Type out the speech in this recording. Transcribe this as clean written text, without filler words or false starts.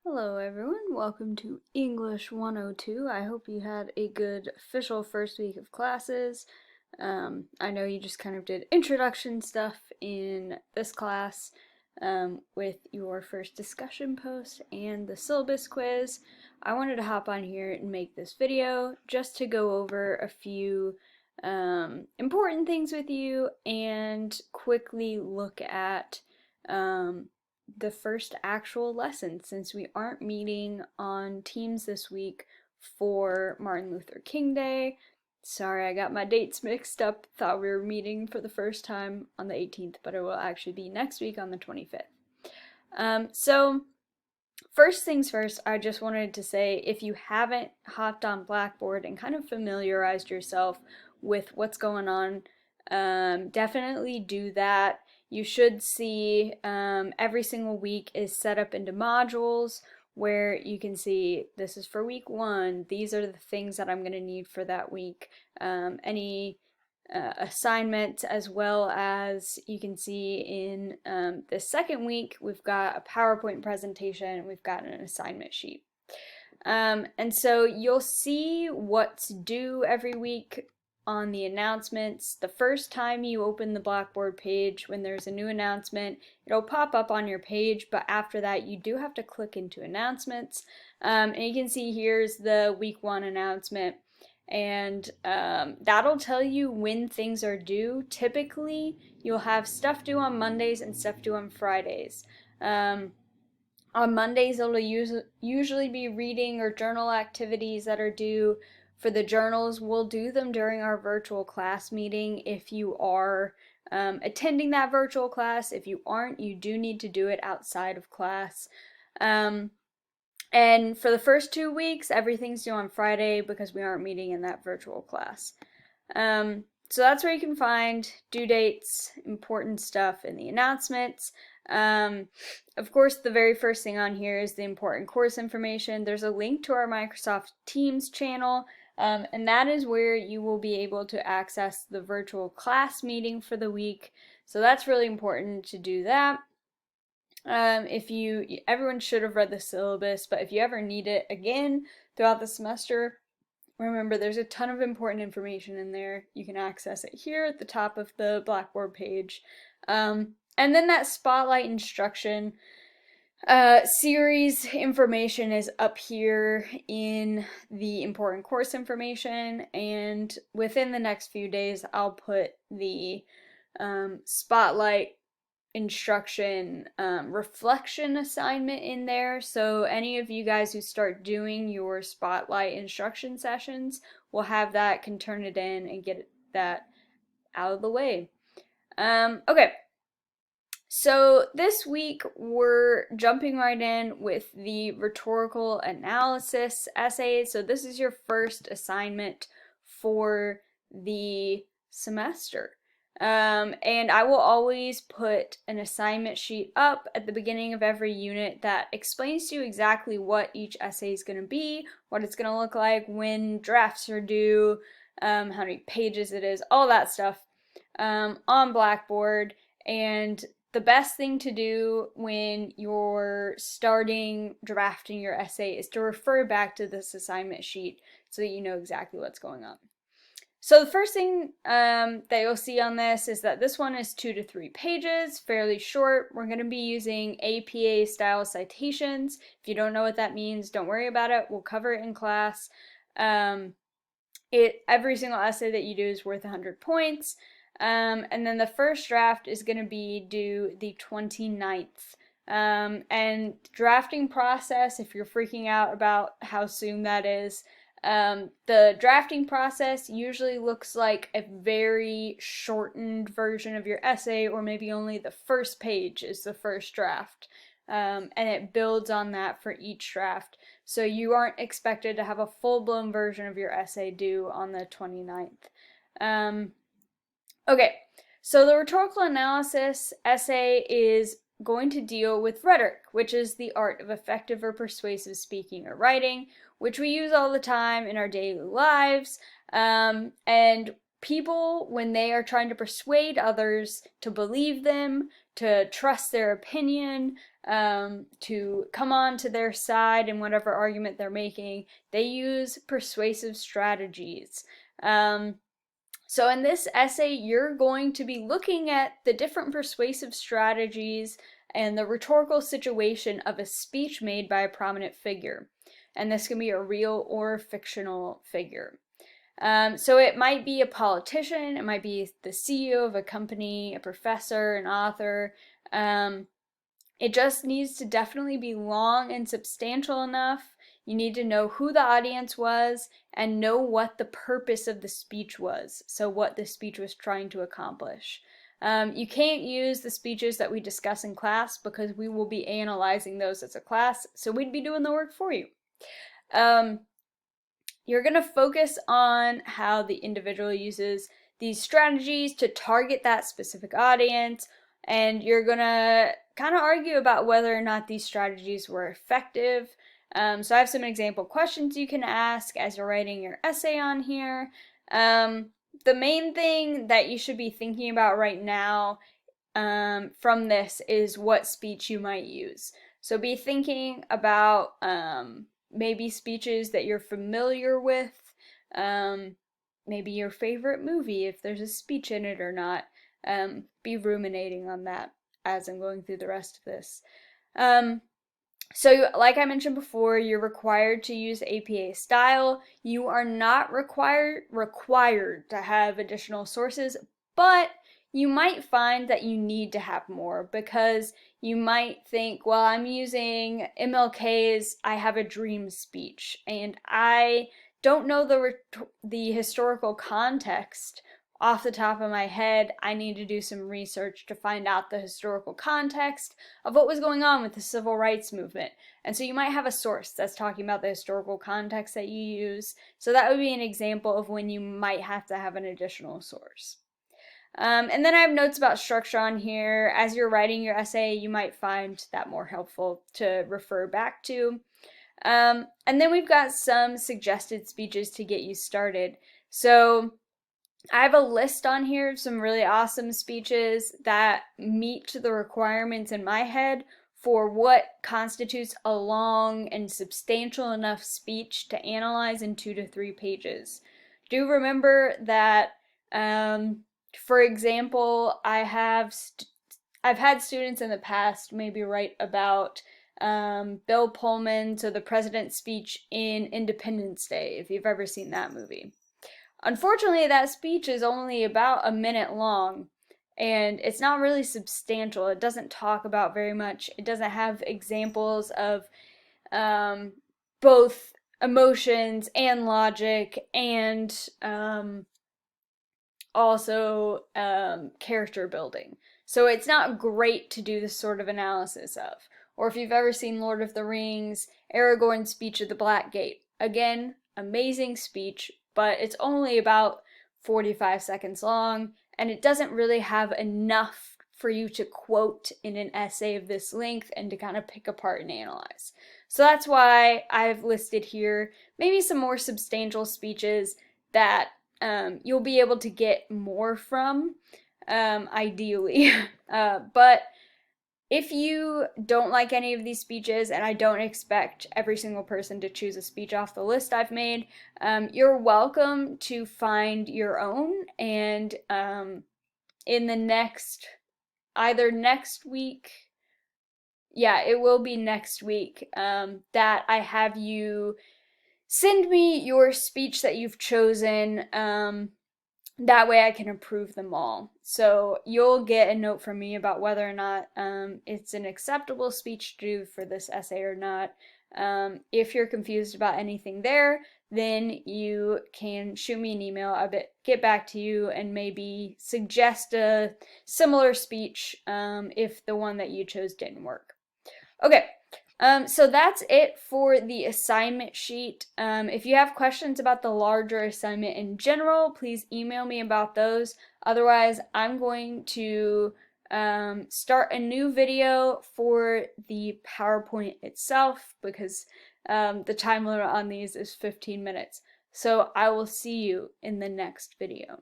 Hello everyone, welcome to English 102. I hope you had a good official first week of classes. I know you just kind of did introduction stuff in this class with your first discussion post and the syllabus quiz. I wanted to hop on here and make this video just to go over a few important things with you and quickly look at the first actual lesson since we aren't meeting on Teams this week for Martin Luther King Day. Sorry, I got my dates mixed up. Thought we were meeting for the first time on the 18th, but it will actually be next week on the 25th. So first things first, I just wanted to say if you haven't hopped on Blackboard and kind of familiarized yourself with what's going on, definitely do that. You should see every single week is set up into modules where you can see this is for week 1, these are the things that I'm going to need for that week, any assignments, as well as you can see in the second week we've got a PowerPoint presentation, we've got an assignment sheet. And so you'll see what's due every week on the announcements. The first time you open the Blackboard page, when there's a new announcement, it'll pop up on your page, but after that you do have to click into announcements. And you can see here's the week 1 announcement, and that'll tell you when things are due. Typically you'll have stuff due on Mondays and stuff due on Fridays. On Mondays, it'll usually be reading or journal activities that are due. For the journals, we'll do them during our virtual class meeting if you are attending that virtual class. If you aren't, you do need to do it outside of class. And for the first 2 weeks, everything's due on Friday because we aren't meeting in that virtual class. So that's where you can find due dates, important stuff in the announcements. Of course, the very first thing on here is the important course information. There's a link to our Microsoft Teams channel, and that is where you will be able to access the virtual class meeting for the week. So that's really important to do that. Everyone should have read the syllabus, but if you ever need it again throughout the semester, remember there's a ton of important information in there. You can access it here at the top of the Blackboard page. And then that spotlight instruction series information is up here in the important course information, and within the next few days I'll put the spotlight instruction reflection assignment in there, so any of you guys who start doing your spotlight instruction sessions will have that, can turn it in and get that out of the way. Okay, so this week we're jumping right in with the rhetorical analysis essay. So this is your first assignment for the semester. And I will always put an assignment sheet up at the beginning of every unit that explains to you exactly what each essay is going to be, what it's going to look like, when drafts are due, how many pages it is, all that stuff on Blackboard. And the best thing to do when you're starting drafting your essay is to refer back to this assignment sheet so that you know exactly what's going on. So the first thing that you'll see on this is that this one is 2 to 3 pages, fairly short. We're going to be using APA style citations. If you don't know what that means, don't worry about it. We'll cover it in class. Every single essay that you do is worth 100 points. And then the first draft is going to be due the 29th. And drafting process, if you're freaking out about how soon that is, the drafting process usually looks like a very shortened version of your essay, or maybe only the first page is the first draft. And it builds on that for each draft. So you aren't expected to have a full-blown version of your essay due on the 29th. Okay, so the rhetorical analysis essay is going to deal with rhetoric, which is the art of effective or persuasive speaking or writing, which we use all the time in our daily lives. And people, when they are trying to persuade others to believe them, to trust their opinion, to come on to their side in whatever argument they're making, they use persuasive strategies. So in this essay, you're going to be looking at the different persuasive strategies and the rhetorical situation of a speech made by a prominent figure. And this can be a real or fictional figure. So it might be a politician, it might be the CEO of a company, a professor, an author. It just needs to definitely be long and substantial enough. You need to know who the audience was and know what the purpose of the speech was, so what the speech was trying to accomplish. You can't use the speeches that we discuss in class because we will be analyzing those as a class, so we'd be doing the work for you. You're going to focus on how the individual uses these strategies to target that specific audience, and you're going to kind of argue about whether or not these strategies were effective. So I have some example questions you can ask as you're writing your essay on here. The main thing that you should be thinking about right now from this is what speech you might use. So be thinking about maybe speeches that you're familiar with, maybe your favorite movie, if there's a speech in it or not. Be ruminating on that as I'm going through the rest of this. So like I mentioned before, you're required to use APA style. You are not required to have additional sources, but you might find that you need to have more because you might think, well, I'm using MLK's I Have a Dream speech, and I don't know the historical context off the top of my head. I need to do some research to find out the historical context of what was going on with the civil rights movement. And so you might have a source that's talking about the historical context that you use. So that would be an example of when you might have to have an additional source. And then I have notes about structure on here. As you're writing your essay, you might find that more helpful to refer back to. And then we've got some suggested speeches to get you started. So I have a list on here of some really awesome speeches that meet the requirements in my head for what constitutes a long and substantial enough speech to analyze in 2 to 3 pages. Do remember that, for example, I've had students in the past maybe write about Bill Pullman, so the president's speech in Independence Day, if you've ever seen that movie. Unfortunately, that speech is only about a minute long, and it's not really substantial. It doesn't talk about very much. It doesn't have examples of both emotions and logic and also character building. So it's not great to do this sort of analysis of. Or if you've ever seen Lord of the Rings, Aragorn's speech at the Black Gate. Again, amazing speech, but it's only about 45 seconds long, and it doesn't really have enough for you to quote in an essay of this length and to kind of pick apart and analyze. So that's why I've listed here maybe some more substantial speeches that you'll be able to get more from, ideally. But if you don't like any of these speeches, and I don't expect every single person to choose a speech off the list I've made, you're welcome to find your own, and in the either next week, yeah, it will be next week, that I have you send me your speech that you've chosen. That way I can approve them all. So you'll get a note from me about whether or not it's an acceptable speech to do for this essay or not. If you're confused about anything there, then you can shoot me an email. I'll get back to you and maybe suggest a similar speech if the one that you chose didn't work. Okay. So that's it for the assignment sheet. If you have questions about the larger assignment in general, please email me about those. Otherwise, I'm going to start a new video for the PowerPoint itself because the time limit on these is 15 minutes. So I will see you in the next video.